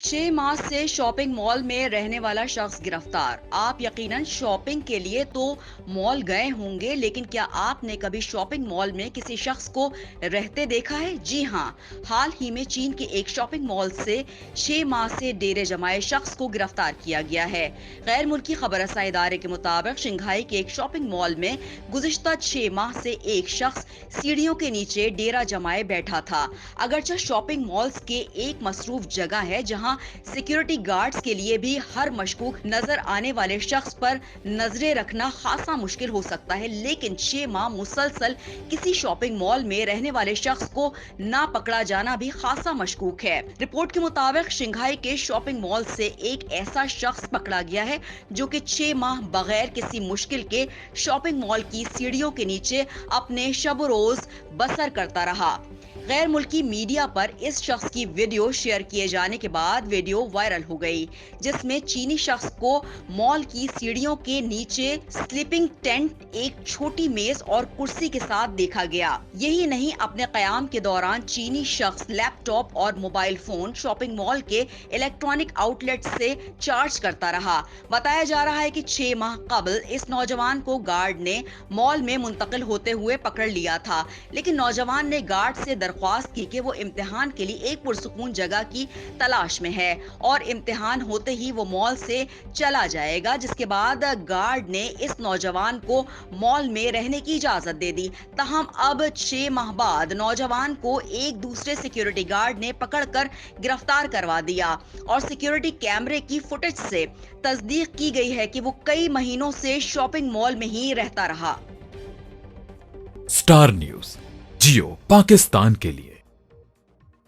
6 माह से shopping mall में रहने वाला शख्स गिरफ्तार। आप यकीनन शॉपिंग के लिए तो मॉल गए होंगे, लेकिन क्या आपने कभी शॉपिंग मॉल में किसी शख्स को रहते देखा है? जी हाँ, हाल ही में चीन के एक शॉपिंग मॉल से 6 माह से डेरे जमाए शख्स को गिरफ्तार किया गया है। गैर मुल्की खबर रसा इदारे के मुताबिक शंघाई के एक शॉपिंग मॉल में गुज़िश्ता 6 माह से एक शख्स सीढ़ियों के नीचे डेरा जमाए बैठा था। अगरचे शॉपिंग मॉल्स के एक मसरूफ जगह है जहां सिक्योरिटी गार्ड्स के लिए भी हर मशकूक नजर आने वाले शख्स पर नजरें रखना खासा मुश्किल हो सकता है, लेकिन 6 माह मुसलसल किसी शॉपिंग मॉल में रहने वाले शख्स को ना पकड़ा जाना भी खासा मशकूक है। रिपोर्ट के मुताबिक शंघाई के शॉपिंग मॉल से एक ऐसा शख्स पकड़ा गया है जो कि 6 माह बगैर किसी मुश्किल के शॉपिंग मॉल की सीढ़ियों के नीचे अपने शब रोज बसर करता रहा। गैर मुल्की मीडिया पर इस शख्स की वीडियो शेयर किए जाने के बाद वीडियो वायरल हो गई, जिसमें चीनी शख्स को मॉल की सीढ़ियों के नीचे स्लीपिंग टेंट, एक छोटी मेज और कुर्सी के साथ देखा गया। यही नहीं, अपने क़याम के दौरान चीनी शख्स लैपटॉप और मोबाइल फोन शॉपिंग मॉल के इलेक्ट्रॉनिक आउटलेट से चार्ज करता रहा। बताया जा रहा है कि 6 माह कबल इस नौजवान को गार्ड ने मॉल में मुंतकिल होते हुए पकड़ लिया था, लेकिन नौजवान ने गार्ड से दरख्वास्त की कि वो इम्तिहान के लिए एक पुरसुकून जगह की तलाश में है और इम्तिहान होते ही वो मॉल से चला जाएगा, जिसके बाद गार्ड ने इस नौजवान को मॉल में रहने की इजाजत दे दी। ताहम अब 6 माह बाद नौजवान को एक दूसरे सिक्योरिटी गार्ड ने पकड़कर गिरफ्तार करवा दिया और सिक्योरिटी कैमरे की फुटेज से तस्दीक की गई है कि वो कई महीनों से शॉपिंग मॉल में ही रहता रहा। स्टार न्यूज, जियो पाकिस्तान के लिए।